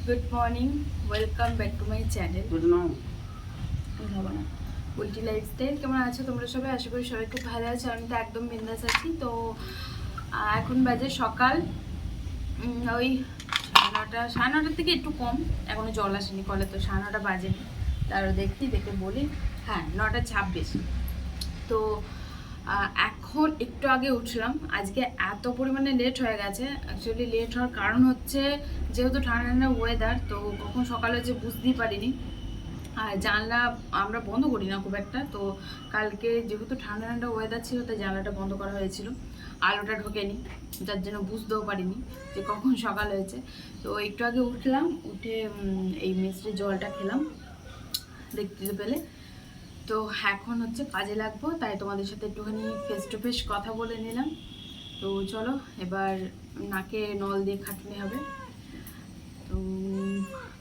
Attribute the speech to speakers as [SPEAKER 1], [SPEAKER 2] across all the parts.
[SPEAKER 1] Good morning, welcome back to my channel Ulti lifestyle. কেমন আছো তোমরা সবাই? আশা করি সবাই খুব ভালো আছো। আমি তো একদম বিন্দাস আছি। তো এখন বাজে সকাল ওই 9:30 থেকে একটু কম। এখনো জল আসেনি কলে, তো 9:30 বাজেনি। তারও দেখে বলি, হ্যাঁ 9:26। তো এখন একটু আগে উঠলাম। আজকে এত পরিমাণে লেট হয়ে গেছে। অ্যাকচুয়ালি লেট হওয়ার কারণ হচ্ছে যেহেতু ঠান্ডা ঠান্ডা ওয়েদার, তো কখন সকালে হচ্ছে বুঝতেই পারিনি। আর জানলা আমরা বন্ধ করি না খুব একটা, তো কালকে যেহেতু ঠান্ডা ঠান্ডা ওয়েদার ছিল তাই জানলাটা বন্ধ করা হয়েছিল। আলোটা ঢোকেনি, যার জন্য বুঝতেও পারিনি যে কখন সকাল হয়েছে। তো একটু আগে উঠলাম, উঠে এই মিষ্টির জলটা খেলাম দেখতে পেলে। তো এখন হচ্ছে কাজে লাগবো, তাই তোমাদের সাথে একটুখানি ফেস টু ফেস কথা বলে নিলাম। তো চলো এবার নাকে নল দিয়ে খাটনি হবে। তো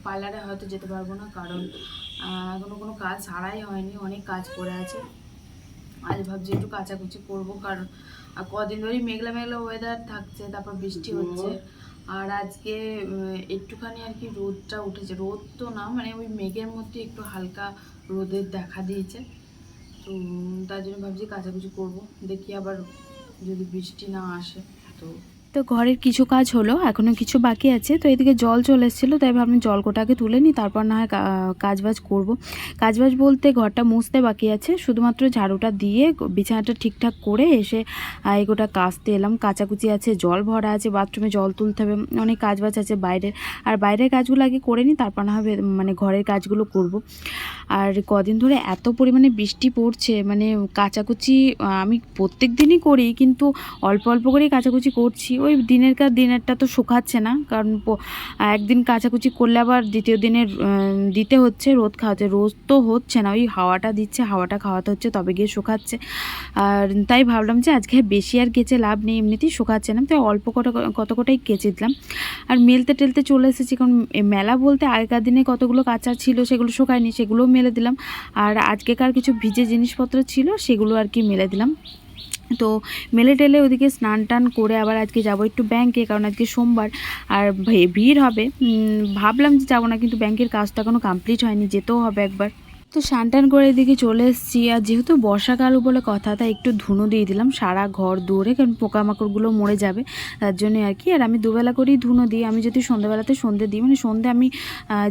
[SPEAKER 1] পার্লারে হয়তো যেতে পারবো না, কারণ এখনো কোনো কাজ সারাই হয়নি, অনেক কাজ পড়ে আছে। আজ ভাবছি একটু কাচাকুচি করবো, কারণ কদিন ধরেই মেঘলা মেঘলা ওয়েদার থাকছে, তারপর বৃষ্টি হচ্ছে। আর আজকে একটুখানি আর কি রোদটা উঠেছে, রোদ তো না মানে ওই মেঘের মধ্যে একটু হালকা রোদের দেখা দিয়েছে। তো তার জন্য ভাবছি কাচাকুচি করবো, দেখি আবার যদি বৃষ্টি না আসে। তো ঘরের কিছু কাজ হলো, এখনও কিছু বাকি আছে। তো এদিকে জল চলে এসেছিলো, তাই ভাবলাম জল কোটাকে তুলে নিই, তারপর না হয় কাজবাজ করবো। কাজবাজ বলতে ঘরটা মুছতে বাকি আছে, শুধুমাত্র ঝাড়ুটা দিয়ে বিছানাটা ঠিকঠাক করে এসে এগোটা কাচতে এলাম। কাচাকুচি আছে, জল ভরা আছে, বাথরুমে জল তুলতে হবে, অনেক কাজবাজ আছে বাইরের। আর বাইরের কাজগুলো আগে করে নিই, তারপর না হবে মানে ঘরের কাজগুলো করব। আর কদিন ধরে এত পরিমাণে বৃষ্টি পড়ছে, মানে কাচাকুচি আমি প্রত্যেক দিনই করি, কিন্তু অল্প অল্প করেই কাচাকুচি করছি। ওই দিনেরটা তো শুকাচ্ছে না, কারণ একদিন কাচাকুচি করলে আবার দ্বিতীয় দিনের দিতে হচ্ছে, রোদ খাওয়াতে। রোজ তো হচ্ছে না, ওই হাওয়াটা দিচ্ছে, হাওয়াটা খাওয়াতে হচ্ছে, তবে গিয়ে শুকাচ্ছে। আর তাই ভাবলাম যে আজকে বেশি আর কেচে লাভ নেই, এমনিতেই শুকাচ্ছে না, তাই অল্প কত কটাই কেচে দিলাম। আর মেলতে টেলতে চলে এসেছি, কারণ মেলা বলতে আগেকার দিনে কতগুলো কাঁচা ছিল সেগুলো শুকায়নি, সেগুলোও মেলে দিলাম। আর আজকেকার কিছু ভিজে জিনিসপত্র ছিল সেগুলো আর কি মেলে দিলাম। তো মেলে টেলে ওদিকে স্নান টান করে আবার আজকে যাব একটু ব্যাংকে, কারণ আজকে সোমবার আর ভিড় হবে। ভাবলাম যে যাবো না, কিন্তু ব্যাংকের কাজটা এখনও কমপ্লিট হয়নি, যেতেও হবে একবার। তো স্নান টান করে এদিকে চলে এসেছি। আর যেহেতু বর্ষাকাল বলে কথা, তাই একটু ধুনো দিয়ে দিলাম সারা ঘর দৌড়ে, কারণ পোকামাকড়গুলো মরে যাবে তার জন্য আর কি। আর আমি দুবেলা করেই ধুনো দিই। আমি যদি সন্ধ্যেবেলাতে সন্ধ্যে দিই, মানে সন্ধ্যে আমি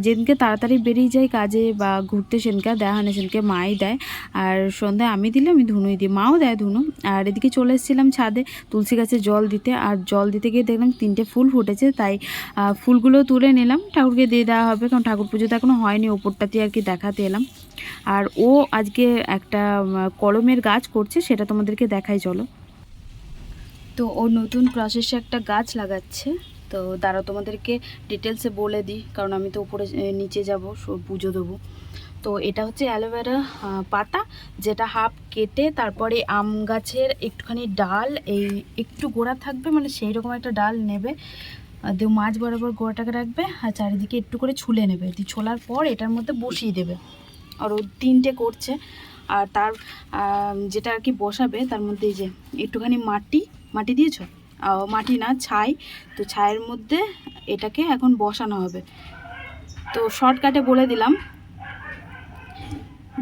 [SPEAKER 1] যেদিনকে তাড়াতাড়ি বেরিয়ে যাই কাজে বা ঘুরতে, সেদিনকে দেওয়া হয় না, সেদিনকে মাই দেয়। আর সন্ধ্যায় আমি দিলে আমি ধুনোই দিই, মাও দেয় ধুনো। আর এদিকে চলে এসেছিলাম ছাদে তুলসী গাছে জল দিতে। আর জল দিতে গিয়ে দেখলাম 3টে ফুল ফুটেছে, তাই ফুলগুলো তুলে নিলাম, ঠাকুরকে দিয়ে দেওয়া হবে, কারণ ঠাকুর পুজো তো এখনও হয়নি, ওপরটাতে আর কি দেখাতে এলাম। আর ও আজকে একটা কলমের গাছ করছে, সেটা তোমাদেরকে দেখাই চলো। তো ও নতুন প্রসেসে একটা গাছ লাগাচ্ছে। তো দাঁড়াও তোমাদেরকে ডিটেলসে বলে দিই, কারণ আমি তো উপরে নিচে যাব পুজো দেবো। তো এটা হচ্ছে অ্যালোভেরা পাতা, যেটা হাফ কেটে তারপরে আম গাছের একটুখানি ডাল, এই একটু গোড়া থাকবে, মানে সেই রকম একটা ডাল নেবে, দিয়ে মাছ বরাবর গোড়াটাকে রাখবে, আর চারিদিকে একটু করে ছুলে নেবে। দিয়ে ছোলার পর এটার মধ্যে বসিয়ে দেবে। আর ও 3টে করছে। আর তার যেটা আর কি বসাবে, তার মধ্যে এই যে একটুখানি মাটি দিয়েছো, মাটি না ছাই, তো ছাইয়ের মধ্যে এটাকে এখন বসানো হবে। তো শর্টকাটে বলে দিলাম,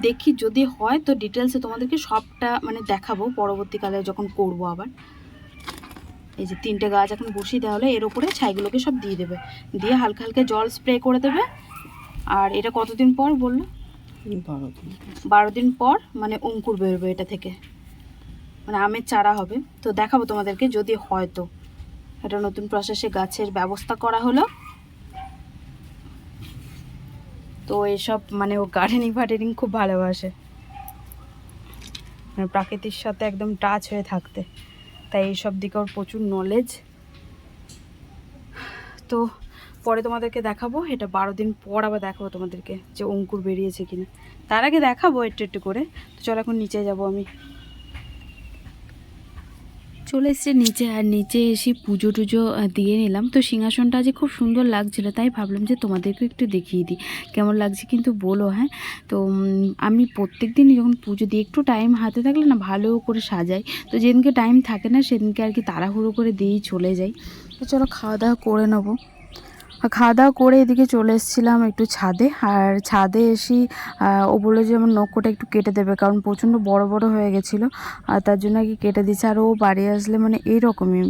[SPEAKER 1] দেখি যদি হয় তো ডিটেলসে তোমাদেরকে সবটা মানে দেখাবো পরবর্তীকালে যখন করব আবার। এই যে 3টে গাছ এখন বসিয়ে দেওয়া হলে এর উপরে ছাইগুলোকে সব দিয়ে দেবে, দিয়ে হালকা হালকা জল স্প্রে করে দেবে। আর এটা কতদিন পর বললো? 12 দিন পর মানে অঙ্কুর বেরোবে এটা থেকে, মানে আমের চারা হবে। তো দেখাবো তোমাদেরকে যদি হয়। তো এটা নতুন প্রসেসে গাছের ব্যবস্থা করা হলো। তো এসব মানে ও গার্ডেনিং খুব ভালোবাসে, মানে প্রাকৃতির সাথে একদম টাচ হয়ে থাকতে, তাই এইসব দিকে ওর প্রচুর নলেজ। তো পরে তোমাদেরকে দেখাবো, এটা 12 দিন পর আবার দেখাবো তোমাদেরকে যে অঙ্কুর বেরিয়েছে কিনা। তার আগে দেখাবো একটু একটু করে। তো চলো এখন নিচে যাব আমি। চলে এসছে নিচে, আর নিচে এসে পুজো টুজো দিয়ে নিলাম। তো সিংহাসনটা আজ খুব সুন্দর লাগছিলো, তাই ভাবলাম যে তোমাদেরকে একটু দেখিয়ে দিই কেমন লাগছে, কিন্তু বলো। হ্যাঁ, তো আমি প্রত্যেক দিনই যখন পুজো দিই একটু টাইম হাতে থাকলে না ভালো করে সাজাই। তো যেদিনকে টাইম থাকে না সেদিনকে আর কি তাড়াহুড়ো করে দিয়েই চলে যাই। তো চলো খাওয়া দাওয়া করে নেবো।
[SPEAKER 2] খাওয়া দাওয়া করে এদিকে চলে এসেছিলাম একটু ছাদে। আর ছাদে এসেই ও বললো যে আমার নখটা একটু কেটে দেবে, কারণ প্রচণ্ড বড় বড় হয়ে গেছিলো, আর তার জন্য কি কেটে দিচ্ছে। আর ও বাড়ি আসলে মানে এইরকমই,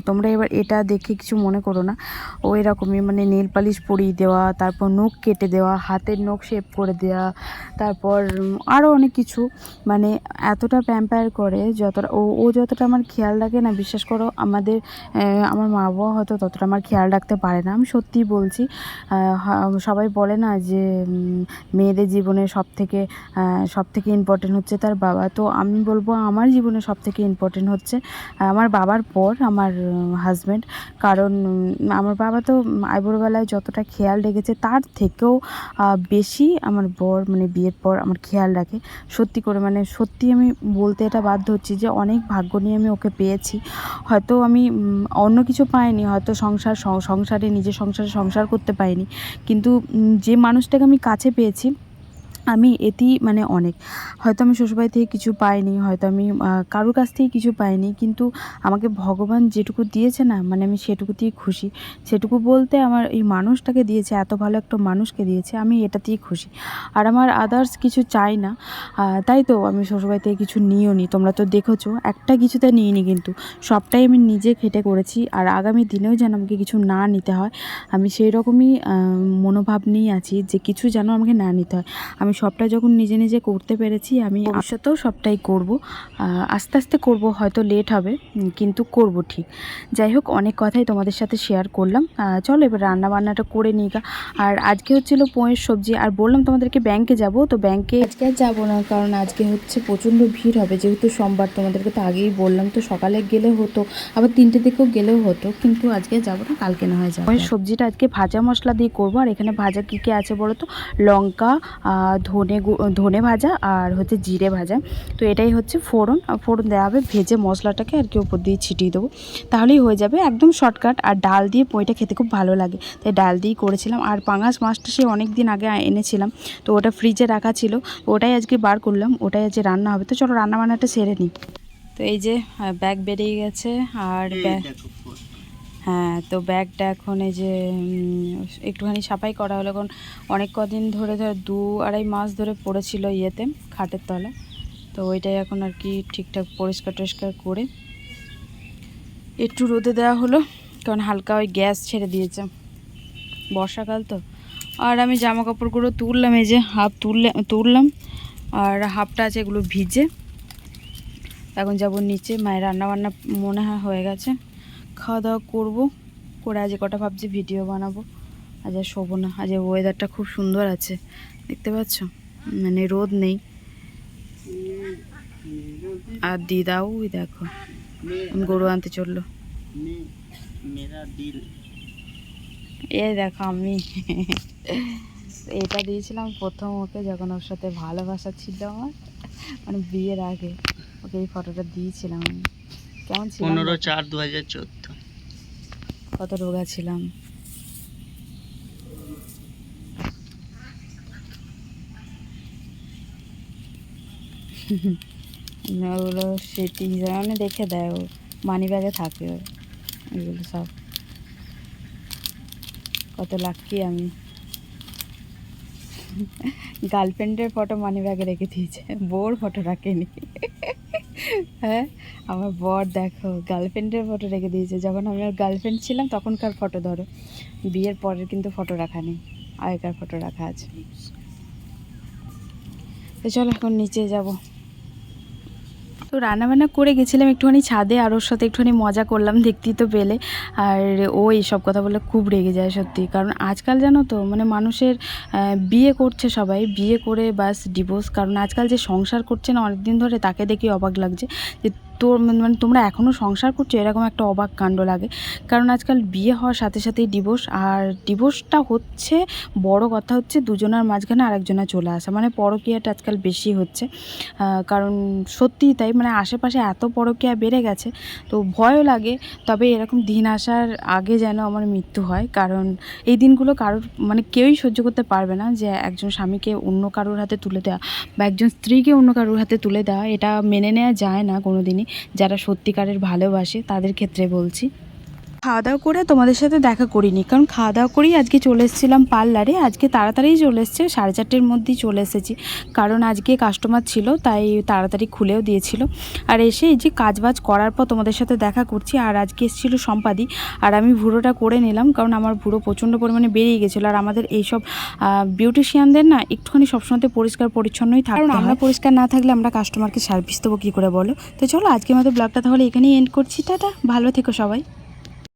[SPEAKER 2] তোমরা এবার এটা দেখে কিছু মনে করো না, ও এরকমই মানে নেল পালিশ পরিয়ে দেওয়া, তারপর নখ কেটে দেওয়া, হাতের নখ শেপ করে দেওয়া, তারপর আরও অনেক কিছু, মানে এতটা প্যাম্পায়ার করে যতটা ও যতটা আমার খেয়াল রাখে না, বিশ্বাস করো আমার মা বাবা হয়তো ততটা আমার খেয়াল রাখতে পারে না। আমি সত্যিই বলছি। সবাই বলে না যে মেয়েদের জীবনে সব থেকে ইম্পর্টেন্ট হচ্ছে তার বাবা, তো আমি বলবো আমার জীবনে সব থেকে ইম্পর্টেন্ট হচ্ছে আমার বাবার পর আমার হাজব্যান্ড। কারণ আমার বাবা তো আইবুড়োবেলায় যতটা খেয়াল রেখেছে তার থেকেও বেশি আমার বর মানে বিয়ের পর আমার খেয়াল রাখে। সত্যি করে মানে সত্যি আমি বলতে এটা বাধ্য হচ্ছি যে অনেক ভাগ্য নিয়ে আমি ওকে পেয়েছি। হয়তো আমি অন্য কিছু পাইনি, হয়তো নিজের সংসার করতে পারিনি, কিন্তু যে মানুষটাকে আমি কাছে পেয়েছি আমি এতেই মানে অনেক। হয়তো আমি শ্বশুরবাড়ি থেকে কিছু পাইনি, হয়তো আমি কারোর কাছ থেকে কিছু পাইনি, কিন্তু আমাকে ভগবান যেটুকু দিয়েছে না, মানে আমি সেটুকুতেই খুশি। সেটুকু বলতে আমার এই মানুষটাকে দিয়েছে, এত ভালো একটা মানুষকে দিয়েছে, আমি এটাতেই খুশি। আর আমার আদার্স কিছু চাই না। তাই তো আমি শ্বশুরবাড়ি থেকে কিছু নিয়েও নি, তোমরা তো দেখেছো একটা কিছুতে নিইনি, কিন্তু সবটাই আমি নিজে খেটে করেছি। আর আগামী দিনেও যেন আমাকে কিছু না নিতে হয়, আমি সেই রকমই মনোভাব নিয়ে আছি যে কিছু যেন আমাকে না নিতে হয়। আমি সবটা যখন নিজে নিজে করতে পেরেছি, আমি ভবিষ্যতেও সবটাই করব। আস্তে আস্তে করব, হয়তো লেট হবে, কিন্তু করব ঠিক। যাই হোক, অনেক কথাই তোমাদের সাথে শেয়ার করলাম। চলো এবার রান্না বান্নাটা করে নিই গা। আর আজকে হচ্ছিল পোঁয়ের সবজি, আর বললাম তোমাদেরকে ব্যাংকে যাব, তো ব্যাংকে আজকে আর যাবো না, কারণ আজকে হচ্ছে প্রচণ্ড ভিড় হবে, যেহেতু সোমবার। তোমাদেরকে তো আগেই বললাম, তো সকালে গেলে হতো, আবার 3টে দিকেও গেলেও হতো, কিন্তু আজকে যাবো না, কালকে না হয় যাবো। পোঁয়ের সবজিটা আজকে ভাজা মশলা দিয়ে করবো। আর এখানে ভাজা কী কী আছে বলো তো? লঙ্কা, ধনে ভাজা, আর হচ্ছে জিরে ভাজা। তো এটাই হচ্ছে ফোড়ন দেওয়া হবে, ভেজে মশলাটাকে আর কি উপর দিয়ে ছিটিয়ে দেবো, তাহলেই হয়ে যাবে, একদম শর্টকাট। আর ডাল দিয়ে পোঁইটা খেতে খুব ভালো লাগে, তাই ডাল দিয়েই করেছিলাম। আর পাঙাশ মাছটা সে অনেক দিন আগে এনেছিলাম, তো ওটা ফ্রিজে রাখা ছিল, ওটাই আজকে বার করলাম, ওটাই আজকে রান্না হবে। তো চলো রান্না বান্নাটা সেরে নিই। তো এই যে ব্যাগ বেরিয়ে গেছে, আর হ্যাঁ, তো ব্যাগটা এখন এই যে একটুখানি সাফাই করা হলো, কারণ অনেক কদিন ধরে 2-2.5 মাস ধরে পড়েছিল ইয়েতে, খাটের তলা। তো ওইটাই এখন আর কি ঠিকঠাক পরিষ্কার টরিষ্কার করে একটু রোদে দেওয়া হলো, কারণ হালকা ওই গ্যাস ছেড়ে দিয়েছে, বর্ষাকাল তো। আর আমি জামা কাপড়গুলো তুললাম, এই যে হাফ তুললাম, আর হাফটা আছে এগুলো ভিজে। এখন যাবো নিচে, মায়ের রান্নাবান্না মনে হয় হয়ে গেছে, খাওয়া দাওয়া করবো, করে আজ কটা ভাবছি ভিডিও বানাবো। আজ আর শোবো না, আজ ওয়েদারটা খুব সুন্দর আছে, দেখতে পাচ্ছ, মানে রোদ নেই। আর দিদাও দেখো গরু আনতে চললো, এ দেখো আমি এটা দিয়েছিলাম প্রথম ওকে, যখন ওর সাথে ভালোবাসা ছিল আমার, মানে বিয়ের আগে ওকে এই ফটোটা দিয়েছিলাম। কেমন ছিল?
[SPEAKER 3] 15/4/2014।
[SPEAKER 2] কত রোগা ছিলাম। ওগুলো স্মৃতি হিসাবে মানে রেখে দেয়, ও মানি ব্যাগে থাকে ওইগুলো সব। কত লাকি আমি, গার্লফ্রেন্ডের ফটো মানি ব্যাগে রেখে দিয়েছে, বউর ফটো রাখেনি। হ্যাঁ, আমার বর দেখো গার্লফ্রেন্ডের ফটো রেখে দিয়েছে, যখন আমি ওর গার্লফ্রেন্ড ছিলাম তখনকার ফটো ধরো, বিয়ের পরের কিন্তু ফটো রাখা নেই, আগেকার ফটো রাখা আছে। তো চলো এখন নিচে যাব। তো রান্নাবান্না করে গেছিলাম একটুখানি ছাদে, আর ওর সাথে একটুখানি মজা করলাম, দেখতেই তো পেলে। আর ও এইসব কথা বলে খুব রেগে যায় সত্যি, কারণ আজকাল জানো তো মানে মানুষের বিয়ে করছে সবাই, বিয়ে করে বাস ডিভোর্স। কারণ আজকাল যে সংসার করছে না অনেক দিন ধরে, তাকে দেখে অবাক লাগছে যে মানে তোমরা এখনও সংসার করছো, এরকম একটা অবাক কাণ্ড লাগে। কারণ আজকাল বিয়ে হওয়ার সাথে সাথেই ডিভোর্স, আর ডিভোর্সটা হচ্ছে বড় কথা হচ্ছে দুজনের মাঝখানে আরেকজনের চলে আসা, মানে পরকীয়াটা আজকাল বেশি হচ্ছে। কারণ সত্যিই তাই, মানে আশেপাশে এত পরকীয়া বেড়ে গেছে, তো ভয়ও লাগে। তবে এরকম দিন আসার আগে যেন আমার মৃত্যু হয়, কারণ এই দিনগুলো কারোর মানে কেউই সহ্য করতে পারবে না, যে একজন স্বামীকে অন্য কারোর হাতে তুলে দেওয়া বা একজন স্ত্রীকে অন্য কারোর হাতে তুলে দেওয়া, এটা মেনে নেওয়া যায় না কোনো দিনই। যারা সত্যিকারের ভালোবাসে তাদের ক্ষেত্রে বলছি। খাওয়া দাওয়া করে তোমাদের সাথে দেখা করিনি, কারণ খাওয়া দাওয়া করেই আজকে চলে এসেছিলাম পার্লারে। আজকে তাড়াতাড়িই চলে এসেছে, 4:30-এর মধ্যেই চলে এসেছি, কারণ আজকে কাস্টমার ছিল তাই তাড়াতাড়ি খুলেও দিয়েছিল। আর এসে এই যে কাজবাজ করার পর তোমাদের সাথে দেখা করছি। আর আজকে এসেছিলো সম্পাদি, আর আমি ভুড়োটা করে নিলাম, কারণ আমার ভুড়ো প্রচণ্ড পরিমাণে বেরিয়ে গেছিলো। আর আমাদের এইসব বিউটিশিয়ানদের না একটুখানি সবসময় পরিষ্কার পরিচ্ছন্নই থাকে, কারণ আমরা পরিষ্কার না থাকলে আমরা কাস্টমারকে সার্ভিস দেবো কী করে বলো। তো চলো আজকে আমাদের ব্লগটা তাহলে এখানেই এন্ড করছি। টাটা, ভালো থেকো সবাই।